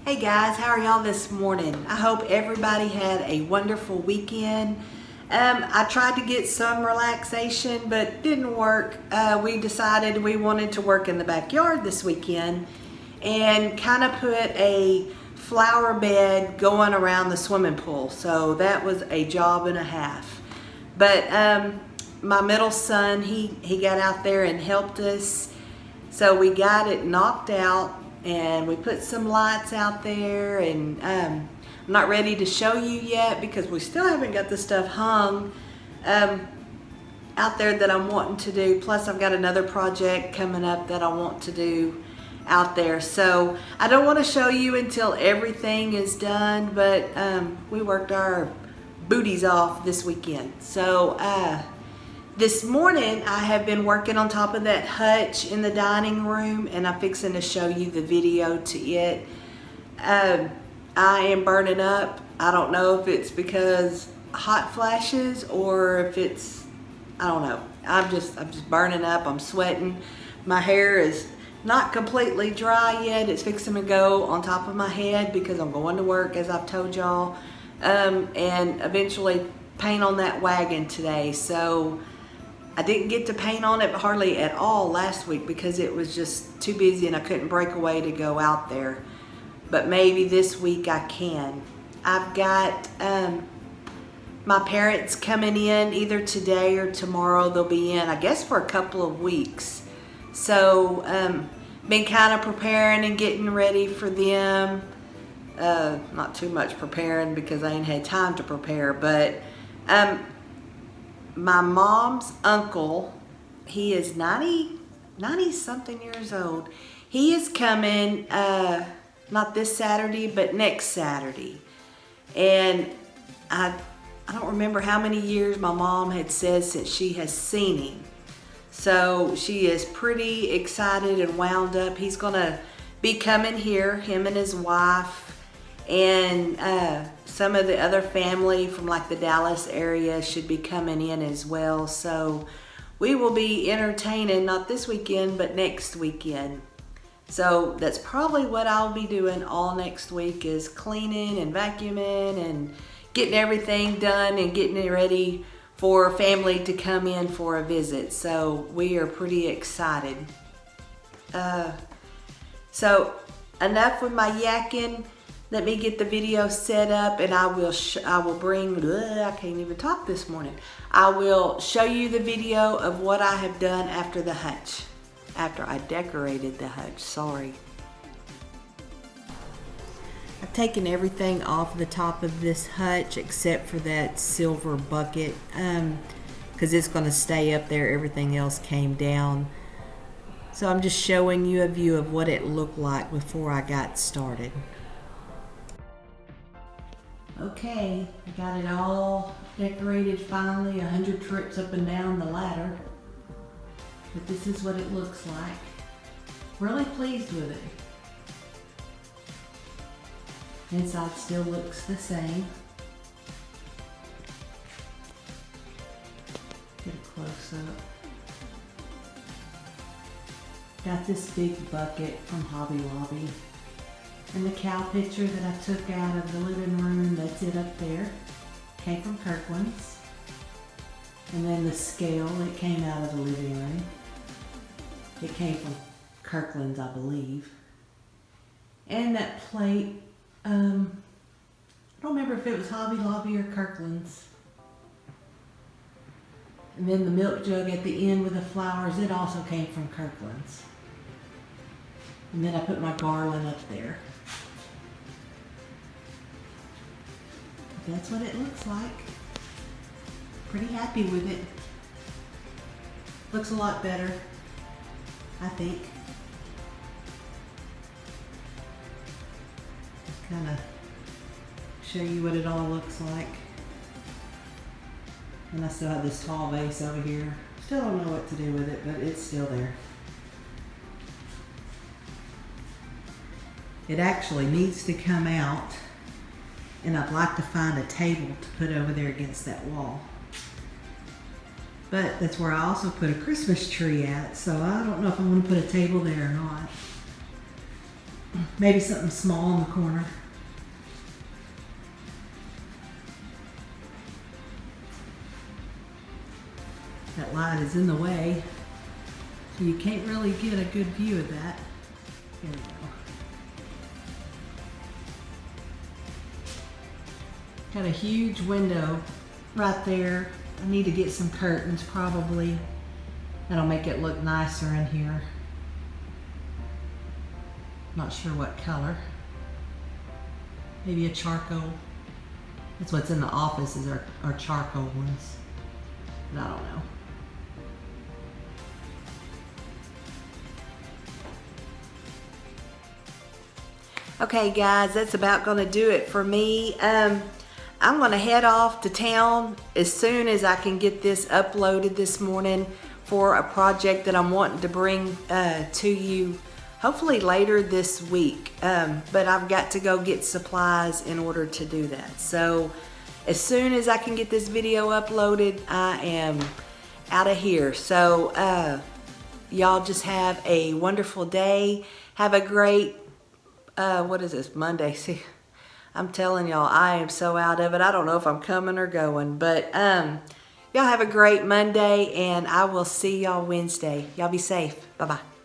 Hey guys, how are y'all this morning? I hope everybody had a wonderful weekend. I tried to get some relaxation, but didn't work. We decided we wanted to work in the backyard this weekend and kind of put a flower bed going around the swimming pool. So that was a job and a half. But my middle son, he got out there and helped us. So we got it knocked out. And we put some lights out there, and I'm not ready to show you yet because we still haven't got the stuff hung out there that I'm wanting to do. Plus I've got another project coming up that I want to do out there. So I don't want to show you until everything is done, but we worked our booties off this weekend. So this morning I have been working on top of that hutch in the dining room, and I'm fixing to show you the video to it. I am burning up. I don't know if it's because hot flashes or if it's, I don't know. I'm just burning up. I'm sweating. My hair is not completely dry yet. It's fixing to go on top of my head because I'm going to work, as I've told y'all, and eventually paint on that wagon today. So I didn't get to paint on it hardly at all last week because it was just too busy and I couldn't break away to go out there. But maybe this week I can. I've got my parents coming in either today or tomorrow. They'll be in, I guess, for a couple of weeks. So been kind of preparing and getting ready for them. Not too much preparing because I ain't had time to prepare, but my mom's uncle, he is 90 something years old. He is coming, not this Saturday, but next Saturday. And I don't remember how many years my mom had said since she has seen him. So she is pretty excited and wound up. He's gonna be coming here, him and his wife, and some of the other family from like the Dallas area should be coming in as well. So we will be entertaining, not this weekend, but next weekend. So that's probably what I'll be doing all next week, is cleaning and vacuuming and getting everything done and getting it ready for family to come in for a visit. So we are pretty excited. So enough with my yakking. Let me get the video set up, and I will bring, I can't even talk this morning. I will show you the video of what I have done after the hutch, after I decorated the hutch, sorry. I've taken everything off the top of this hutch except for that silver bucket, because it's going to stay up there. Everything else came down. So I'm just showing you a view of what it looked like before I got started. Okay, I got it all decorated finally, 100 trips up and down the ladder. But this is what it looks like. Really pleased with it. Inside still looks the same. Get a close up. Got this big bucket from Hobby Lobby. And the cow picture that I took out of the living room, that's it up there. Came from Kirkland's. And then the scale, it came out of the living room. It came from Kirkland's, I believe. And that plate, I don't remember if it was Hobby Lobby or Kirkland's. And then the milk jug at the end with the flowers, it also came from Kirkland's. And then I put my garland up there. That's what it looks like. Pretty happy with it. Looks a lot better, I think. Kind of show you what it all looks like. And I still have this tall vase over here. Still don't know what to do with it, but it's still there. It actually needs to come out, and I'd like to find a table to put over there against that wall. But that's where I also put a Christmas tree at, so I don't know if I'm going to put a table there or not. Maybe something small in the corner. That light is in the way, so you can't really get a good view of that. There we go. Got a huge window right there. I need to get some curtains probably. That'll make it look nicer in here. Not sure what color. Maybe a charcoal. That's what's in the office is our charcoal ones. But I don't know. Okay guys, that's about gonna do it for me. I'm gonna head off to town as soon as I can get this uploaded this morning for a project that I'm wanting to bring to you hopefully later this week. But I've got to go get supplies in order to do that. So as soon as I can get this video uploaded, I am out of here. So y'all just have a wonderful day. Have a great what is this, Monday? See, I'm telling y'all, I am so out of it. I don't know if I'm coming or going, but y'all have a great Monday, and I will see y'all Wednesday. Y'all be safe. Bye-bye.